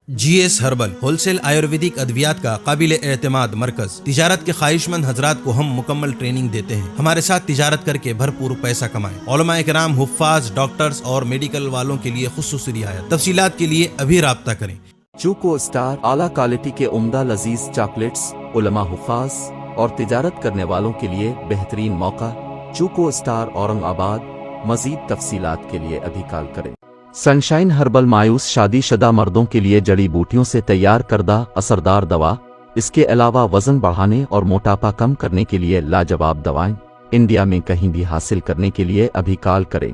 جی S herbal wholesale Ayurvedic ادویات کا قابل اعتماد مرکز تجارت کے خواہش مند حضرات کو ہم مکمل ٹریننگ دیتے ہیں۔ ہمارے ساتھ تجارت کر کے بھرپور پیسہ کمائیں۔ علماء کرام، حفاظ، ڈاکٹرز اور میڈیکل والوں کے لیے خصوصی رعایت۔ تفصیلات کے لیے ابھی رابطہ کریں۔ چوکو اسٹار اعلیٰ کوالٹی کے عمدہ لذیذ چاکلیٹس، علماء، حفاظ اور تجارت کرنے والوں کے لیے بہترین موقع۔ چوکو اسٹار اورنگ آباد۔ مزید تفصیلات کے لیے ابھی کال کریں۔ سنشائن ہربل مایوس شادی شدہ مردوں کے لیے جڑی بوٹیوں سے تیار کردہ اثردار دوا۔ اس کے علاوہ وزن بڑھانے اور موٹاپا کم کرنے کے لیے لاجواب دوائیں انڈیا میں کہیں بھی حاصل کرنے کے لیے ابھی کال کریں۔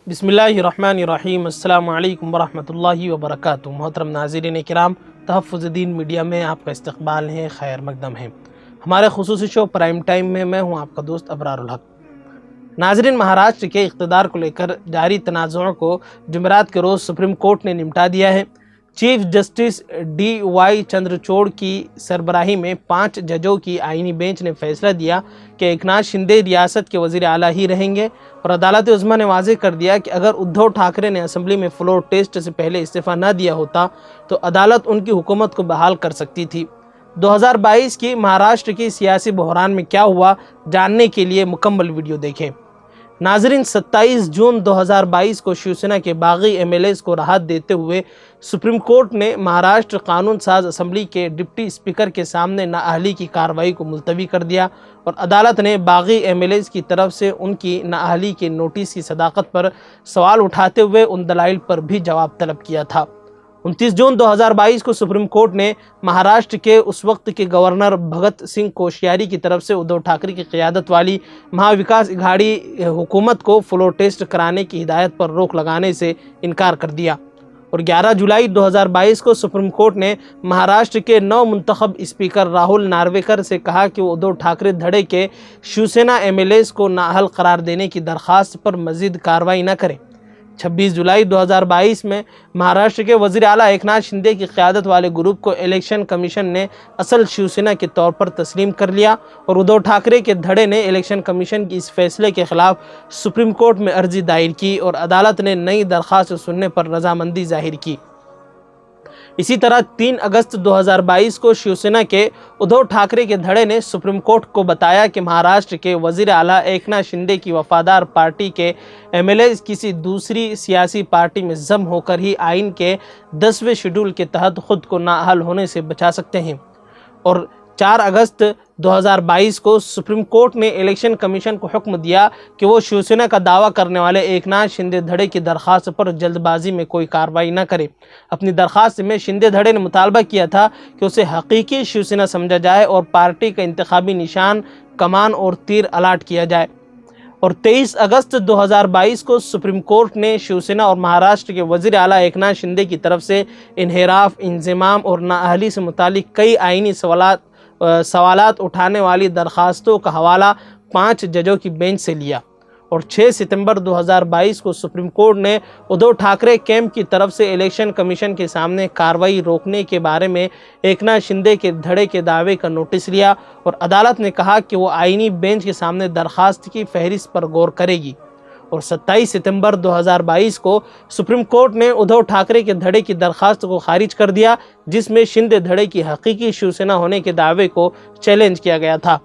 بسم اللہ الرحمن الرحیم۔ السلام علیکم ورحمۃ اللہ وبرکاتہ۔ محترم ناظرین کرام، تحفظ دین میڈیا میں آپ کا استقبال ہے، خیر مقدم ہے۔ ہمارے خصوصی شو پرائم ٹائم میں ہوں آپ کا دوست ابرار الحق۔ ناظرین، مہاراشٹر کے اقتدار کو لے کر جاری تنازعوں کو جمعرات کے روز سپریم کورٹ نے نمٹا دیا ہے۔ Chief justice D Y Chandrachud کی سربراہی میں 5 ججوں کی آئینی بینچ نے فیصلہ دیا کہ ایکناتھ شندے ریاست کے وزیر اعلیٰ ہی رہیں گے، اور عدالت عظمیٰ نے واضح کر دیا کہ اگر ادھو ٹھاکرے نے اسمبلی میں فلور ٹیسٹ سے پہلے استعفیٰ نہ دیا ہوتا تو عدالت ان کی حکومت کو بحال کر سکتی تھی۔ 2022 کی مہاراشٹر کی سیاسی بحران میں کیا ہوا، جاننے کے لیے مکمل ویڈیو دیکھیں۔ ناظرین، 27 جون 2022 کو شیوسینا کے باغی ایم ایل ایز کو راحت دیتے ہوئے سپریم کورٹ نے مہاراشٹر قانون ساز اسمبلی کے ڈپٹی اسپیکر کے سامنے نااہلی کی کارروائی کو ملتوی کر دیا، اور عدالت نے باغی ایم ایل ایز کی طرف سے ان کی نااہلی کے نوٹس کی صداقت پر سوال اٹھاتے ہوئے ان دلائل پر بھی جواب طلب کیا تھا۔ 29 جون 2022 کو سپریم کورٹ نے مہاراشٹر کے اس وقت کے گورنر بھگت سنگھ کوشیاری کی طرف سے ادھو ٹھاکرے کی قیادت والی مہا وکاس اگھاڑی حکومت کو فلور ٹیسٹ کرانے کی ہدایت پر روک لگانے سے انکار کر دیا، اور 11 جولائی 2022 کو سپریم کورٹ نے مہاراشٹر کے نو منتخب اسپیکر راہل نارویکر سے کہا کہ وہ ادھو ٹھاکرے دھڑے کے شیوسینا ایم ایل ایز کو نااہل قرار دینے کی درخواست پر مزید کارروائی نہ کریں۔ 26 جولائی 2022 میں مہاراشٹر کے وزیر اعلیٰ ایکناتھ شندے کی قیادت والے گروپ کو الیکشن کمیشن نے اصل شیوسینا کے طور پر تسلیم کر لیا، اور ادھو ٹھاکرے کے دھڑے نے الیکشن کمیشن کی اس فیصلے کے خلاف سپریم کورٹ میں عرضی دائر کی، اور عدالت نے نئی درخواست سننے پر رضامندی ظاہر کی۔ اسی طرح 3 اگست 2022 کو شیوسینا کے ادھو ٹھاکرے کے دھڑے نے سپریم کورٹ کو بتایا کہ مہاراشٹر کے وزیر اعلیٰ ایکناتھ شندے کی وفادار پارٹی کے ایم ایل ایز کسی دوسری سیاسی پارٹی میں ضم ہو کر ہی آئین کے 10ویں شیڈول کے تحت خود کو نااہل ہونے سے بچا سکتے ہیں، اور 4 اگست 2022 کو سپریم کورٹ نے الیکشن کمیشن کو حکم دیا کہ وہ شیوسینا کا دعویٰ کرنے والے ایکناتھ شندے دھڑے کی درخواست پر جلد بازی میں کوئی کارروائی نہ کرے۔ اپنی درخواست میں شندے دھڑے نے مطالبہ کیا تھا کہ اسے حقیقی شیوسینا سمجھا جائے اور پارٹی کا انتخابی نشان کمان اور تیر الاٹ کیا جائے، اور 23 اگست 2022 کو سپریم کورٹ نے شیوسینا اور مہاراشٹر کے وزیر اعلیٰ ایکناتھ شندے کی طرف سے انحراف، انضمام اور نااہلی سے متعلق کئی آئینی سوالات اٹھانے والی درخواستوں کا حوالہ 5 ججوں کی بینچ سے لیا، اور 6 ستمبر 2022 کو سپریم کورٹ نے ادھو ٹھاکرے کیمپ کی طرف سے الیکشن کمیشن کے سامنے کارروائی روکنے کے بارے میں ایکناتھ شندے کے دھڑے کے دعوے کا نوٹس لیا، اور عدالت نے کہا کہ وہ آئینی بینچ کے سامنے درخواست کی فہرست پر غور کرے گی، اور 27 ستمبر 2022 کو سپریم کورٹ نے ادھو ٹھاکرے کے دھڑے کی درخواست کو خارج کر دیا، جس میں شندے دھڑے کی حقیقی شیوسینا ہونے کے دعوے کو چیلنج کیا گیا تھا۔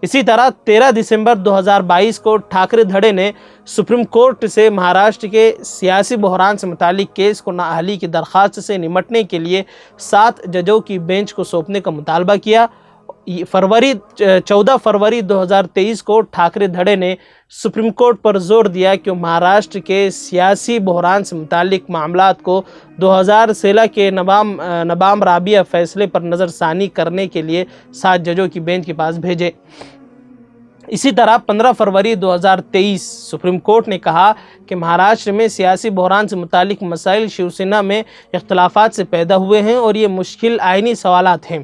اسی طرح 13 دسمبر 2022 کو ٹھاکرے دھڑے نے سپریم کورٹ سے مہاراشٹر کے سیاسی بحران سے متعلق کیس کو نااہلی کی درخواست سے نمٹنے کے لیے 7 ججوں کی بینچ کو سونپنے کا مطالبہ کیا۔ 14 فروری 2023 کو ٹھاکرے دھڑے نے سپریم کورٹ پر زور دیا کہ وہ مہاراشٹر کے سیاسی بحران سے متعلق معاملات کو 2016 کے نوامبر رابعہ فیصلے پر نظر ثانی کرنے کے لیے 7 ججوں کی بینچ کے پاس بھیجے۔ اسی طرح 15 فروری 2023 سپریم کورٹ نے کہا کہ مہاراشٹر میں سیاسی بحران سے متعلق مسائل شیوسینا میں اختلافات سے پیدا ہوئے ہیں، اور یہ مشکل آئینی سوالات ہیں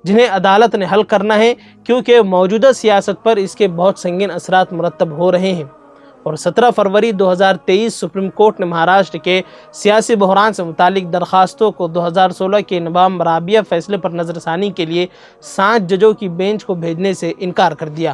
جنہیں عدالت نے حل کرنا ہے، کیونکہ موجودہ سیاست پر اس کے بہت سنگین اثرات مرتب ہو رہے ہیں۔ اور 17 فروری 2023 سپریم کورٹ نے مہاراشٹر کے سیاسی بحران سے متعلق درخواستوں کو 2016 کے نوامبر رابعہ فیصلے پر نظر ثانی کے لیے 7 ججوں کی بینچ کو بھیجنے سے انکار کر دیا۔